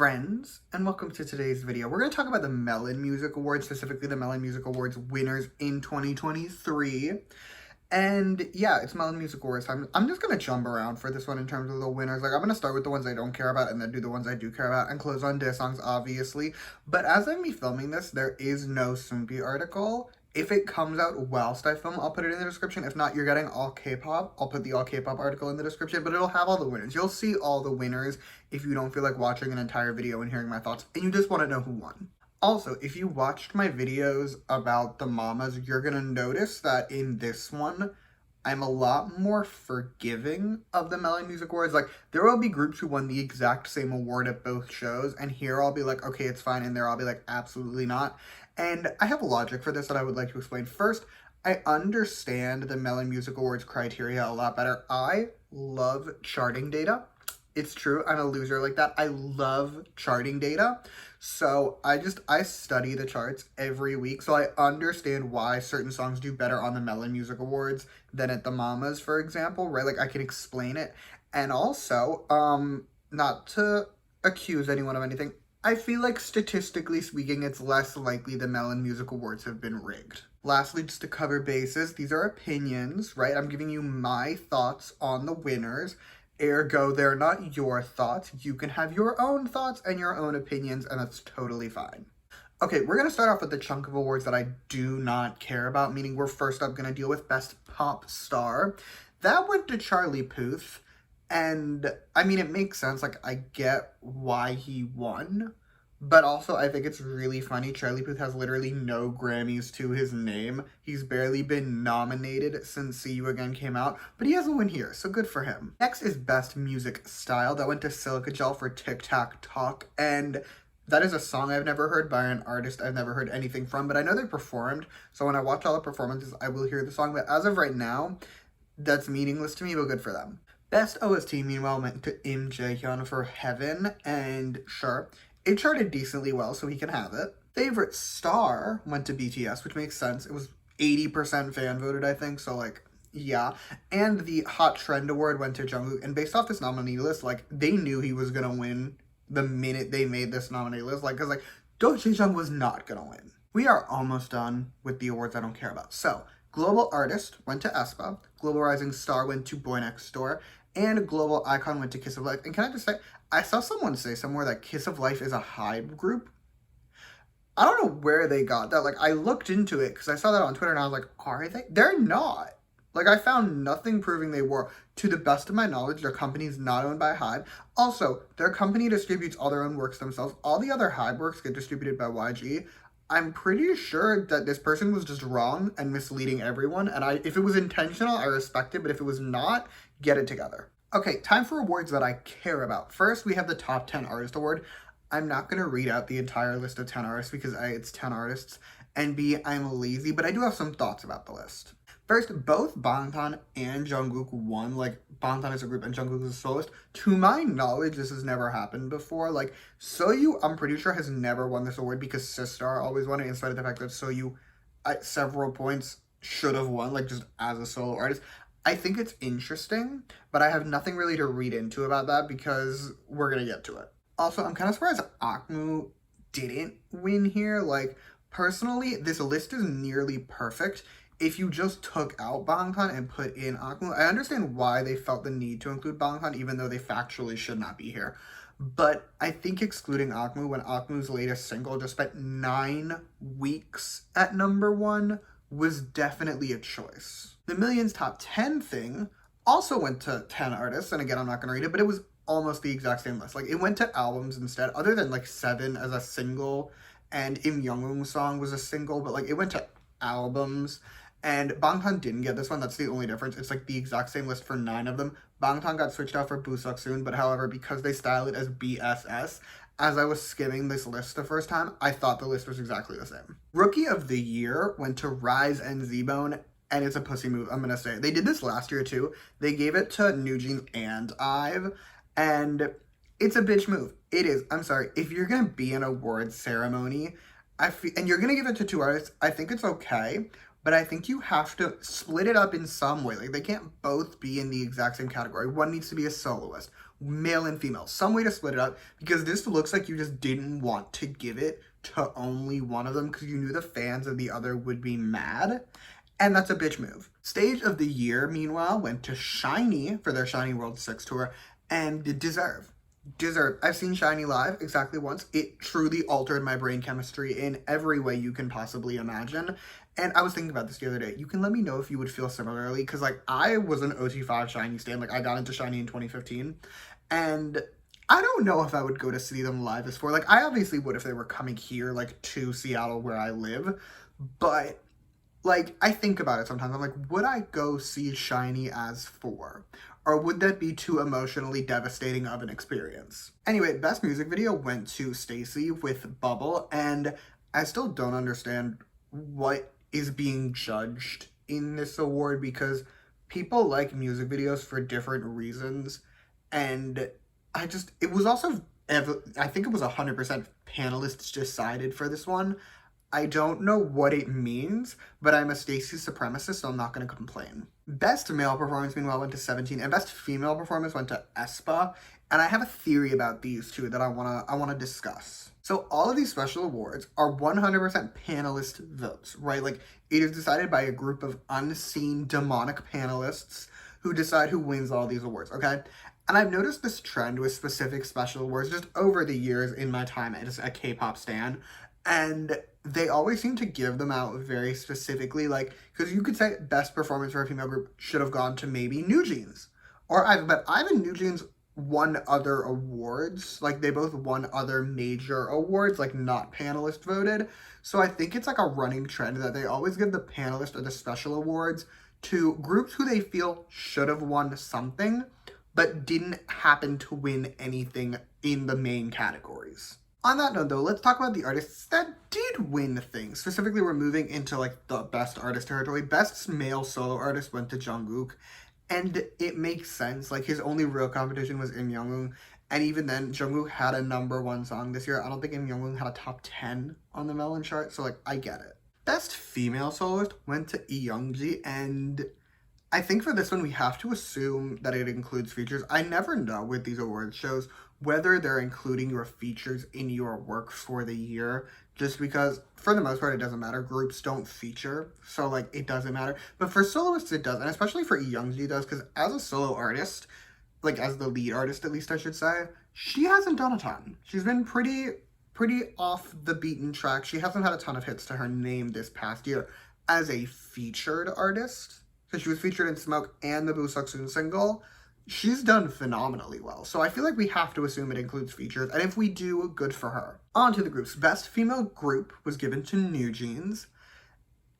friends, and welcome to today's video. We're going to talk about the Melon Music Awards, specifically the Melon Music Awards winners in 2023. And yeah, it's Melon Music Awards time. I'm just going to jump around for this one in terms of the winners. Like, I'm going to start with the ones I don't care about and then do the ones I do care about and close on diss songs, obviously. But as I'm filming this, there is no Soompi article. If it comes out whilst I film, I'll put it in the description. If not, you're getting all K-pop. I'll put the all K-pop article in the description, but it'll have all the winners. You'll see all the winners if you don't feel like watching an entire video and hearing my thoughts, and you just want to know who won. Also, if you watched my videos about the mamas, you're going to notice that in this one, I'm a lot more forgiving of the Melon Music Awards. Like, there will be groups who won the exact same award at both shows, and here I'll be like, okay, it's fine, and there I'll be like, absolutely not. And I have a logic for this that I would like to explain. First, I understand the Melon Music Awards criteria a lot better. I love charting data. It's true, I'm a loser like that. I love charting data. So I study the charts every week. So I understand why certain songs do better on the Melon Music Awards than at the Mamas, for example, right? Like, I can explain it. And also, not to accuse anyone of anything, I feel like statistically speaking, it's less likely the Melon Music Awards have been rigged. Lastly, just to cover bases, these are opinions, right? I'm giving you my thoughts on the winners. Ergo, they're not your thoughts. You can have your own thoughts and your own opinions, and that's totally fine. Okay, we're going to start off with the chunk of awards that I do not care about, meaning we're first up going to deal with Best Pop Star. That went to Charlie Puth, and I mean, it makes sense. Like, I get why he won, but also I think it's really funny. Charlie Puth has literally no Grammys to his name. He's barely been nominated since See You Again came out, but he has a win here, so good for him. Next is Best Music Style. That went to Silica Gel for Tic Tac Talk, and that is a song I've never heard by an artist I've never heard anything from, but I know they performed, so when I watch all the performances, I will hear the song, but as of right now, that's meaningless to me, but good for them. Best OST, meanwhile, went to Im Jae-hyun for Heaven, and sure, it charted decently well, so he can have it. Favorite Star went to BTS, which makes sense. It was 80% fan voted, I think, so, like, yeah. And the Hot Trend Award went to Jungkook, and based off this nominee list, like, they knew he was gonna win the minute they made this nominee list, like, because, like, Do Jae-jung was not gonna win. We are almost done with the awards I don't care about. So, Global Artist went to aespa, Global Rising Star went to Boy Next Door, and Global Icon went to Kiss of Life. And can I just say, I saw someone say somewhere that Kiss of Life is a HYBE group. I don't know where they got that. Like, I looked into it because I saw that on Twitter and I was like, are they? They're not. Like, I found nothing proving they were. To the best of my knowledge, their company is not owned by HYBE. Also, their company distributes all their own works themselves. All the other HYBE works get distributed by YG. I'm pretty sure that this person was just wrong and misleading everyone. And if it was intentional, I respect it. But if it was not, get it together. Okay, time for awards that I care about. First, we have the Top 10 Artist Award. I'm not going to read out the entire list of 10 artists because A, it's 10 artists, and B, I'm lazy, but I do have some thoughts about the list. First, both Bangtan and Jungkook won. Like, Bangtan is a group and Jungkook is a soloist. To my knowledge, this has never happened before. Like, Soyu, I'm pretty sure, has never won this award because Sistar always won it, in spite of the fact that Soyu, at several points, should have won, like, just as a solo artist. I think it's interesting, but I have nothing really to read into about that because we're going to get to it. Also, I'm kind of surprised Akmu didn't win here. Like, personally, this list is nearly perfect. If you just took out Bangtan and put in Akmu, I understand why they felt the need to include Bangtan, even though they factually should not be here. But I think excluding Akmu, when Akmu's latest single just spent 9 weeks at #1, was definitely a choice. The Millions Top 10 thing also went to 10 artists, and again, I'm not going to read it, but it was almost the exact same list. Like, it went to albums instead, other than, like, 7 as a single, and Im Youngwoong's song was a single, but, like, it went to albums, and Bangtan didn't get this one. That's the only difference. It's, like, the exact same list for 9 of them. Bangtan got switched out for Buseok soon, but however, because they style it as BSS, as I was skimming this list the first time, I thought the list was exactly the same. Rookie of the Year went to Rise and Z-Bone, and it's a pussy move, I'm gonna say. They did this last year, too. They gave it to NewJeans and IVE, and it's a bitch move. It is. I'm sorry. If you're gonna be an awards ceremony, and you're gonna give it to 2 artists, I think it's okay, but I think you have to split it up in some way. Like, they can't both be in the exact same category. One needs to be a soloist. male and female, some way to split it up, because this looks like you just didn't want to give it to only one of them because you knew the fans of the other would be mad. And that's a bitch move. Stage of the year, meanwhile, went to SHINee for their SHINee World 6 tour, and Deserve. Deserve. I've seen SHINee live exactly once. It truly altered my brain chemistry in every way you can possibly imagine. And I was thinking about this the other day. You can let me know if you would feel similarly, because, like, I was an OT5 SHINee stan. Like, I got into SHINee in 2015, and I don't know if I would go to see them live as for. Like, I obviously would if they were coming here, like, to Seattle where I live, but like, I think about it sometimes. I'm like, would I go see SHINee as 4? Or would that be too emotionally devastating of an experience? Anyway, best music video went to Stacy with Bubble, and I still don't understand what is being judged in this award, because people like music videos for different reasons, and it was also, I think it was 100% panelists decided for this one. I don't know what it means, but I'm a Stacey supremacist, so I'm not going to complain. Best male performance, meanwhile, went to 17, and best female performance went to aespa. And I have a theory about these two that I wanna discuss. So all of these special awards are 100% panelist votes, right? Like, it is decided by a group of unseen demonic panelists who decide who wins all these awards, okay? And I've noticed this trend with specific special awards just over the years in my time as a K-pop stan, and they always seem to give them out very specifically, like, because you could say best performance for a female group should have gone to maybe New Jeans. But Ivan and New Jeans won other awards. Like, they both won other major awards, like, not panelist voted. So I think it's like a running trend that they always give the panelist or the special awards to groups who they feel should have won something, but didn't happen to win anything in the main categories. On that note, though, let's talk about the artists that did win things. Specifically, we're moving into, like, the best artist territory. Best male solo artist went to Jungkook, and it makes sense. Like, his only real competition was Im Young-woon, and even then, Jungkook had a #1 song this year. I don't think Im Young-woon had a top 10 on the Melon chart, so, like, I get it. Best female soloist went to Lee Young-ji, and I think for this one, we have to assume that it includes features. I never know with these awards shows whether they're including your features in your work for the year, just because, for the most part, it doesn't matter. Groups don't feature, so, like, it doesn't matter. But for soloists, it does, and especially for Lee Young-ji, it does, because as a solo artist, like, as the lead artist, at least I should say, she hasn't done a ton. She's been pretty off the beaten track. She hasn't had a ton of hits to her name this past year as a featured artist. So she was featured in Smoke and the Boo Suk-soon single. She's done phenomenally well. So I feel like we have to assume it includes features. And if we do, good for her. On to the groups. Best female group was given to New Jeans.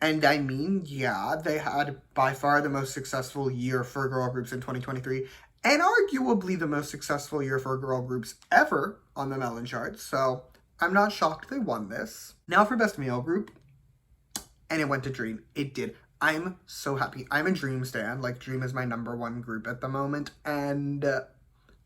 And I mean, yeah, they had by far the most successful year for girl groups in 2023. And arguably the most successful year for girl groups ever on the Melon chart. So I'm not shocked they won this. Now for best male group. And it went to Dream. It did. I'm so happy. I'm a Dream stan. Like, Dream is my #1 group at the moment, and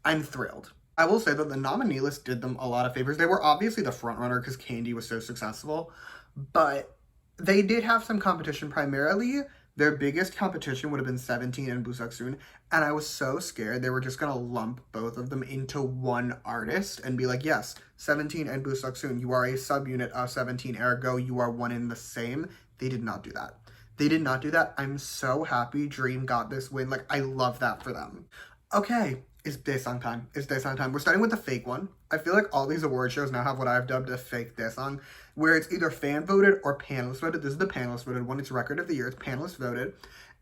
I'm thrilled. I will say that the nominee list did them a lot of favors. They were obviously the frontrunner because Candy was so successful, but they did have some competition. Primarily, their biggest competition would have been 17 and Boo Suk-soon, and I was so scared they were just going to lump both of them into one artist and be like, yes, 17 and Boo Suk-soon, you are a subunit of 17, ergo you are one in the same. They did not do that. They did not do that. I'm so happy Dream got this win. Like, I love that for them. Okay, it's Daesung time. It's Daesung time. We're starting with the fake one. I feel like all these award shows now have what I've dubbed a fake Daesung, where it's either fan voted or panelist voted. This is the panelist voted one. It's record of the year. It's panelist voted.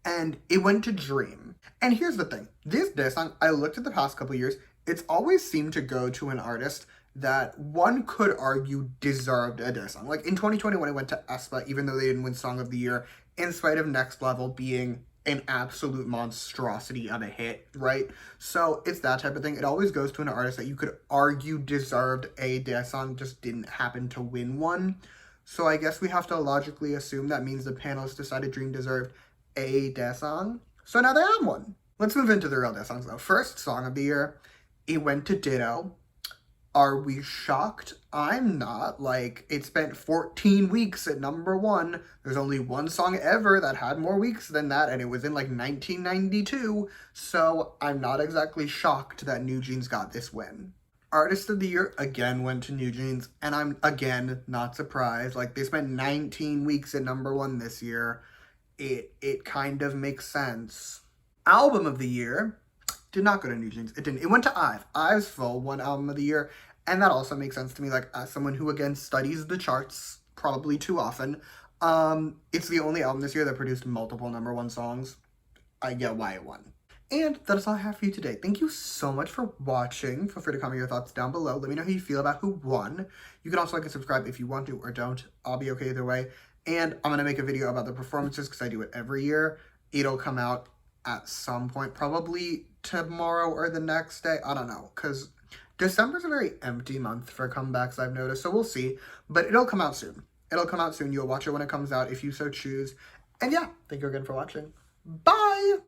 And it went to Dream. And here's the thing. This Daesung, I looked at the past couple years, it's always seemed to go to an artist that one could argue deserved a Daesung. Like, in 2021, it went to aespa, even though they didn't win Song of the Year, in spite of Next Level being an absolute monstrosity of a hit, right? So it's that type of thing. It always goes to an artist that you could argue deserved a Daesung, just didn't happen to win one. So I guess we have to logically assume that means the panelists decided Dream deserved a Daesung. So now they have one. Let's move into the real Daesungs, though. First Song of the Year, it went to Ditto. Are we shocked? I'm not. Like, it spent 14 weeks at #1. There's only one song ever that had more weeks than that, and it was in like 1992. So I'm not exactly shocked that New Jeans got this win. Artist of the Year again went to New Jeans, and I'm again not surprised. Like, they spent 19 weeks at #1 this year. It kind of makes sense. Album of the Year did not go to New Jeans. It didn't. It went to IVE. IVE's Full won Album of the Year, and that also makes sense to me. Like, as someone who again studies the charts probably too often, it's the only album this year that produced multiple #1 songs. I get why it won. And that is all I have for you today. Thank you so much for watching. Feel free to comment your thoughts down below. Let me know how you feel about who won. You can also like and subscribe if you want to or don't. I'll be okay either way. And I'm going to make a video about the performances because I do it every year. It'll come out at some point, probably tomorrow or the next day. I don't know, because December's a very empty month for comebacks, I've noticed, so we'll see. But it'll come out soon. It'll come out soon. You'll watch it when it comes out if you so choose. And yeah, thank you again for watching. Bye!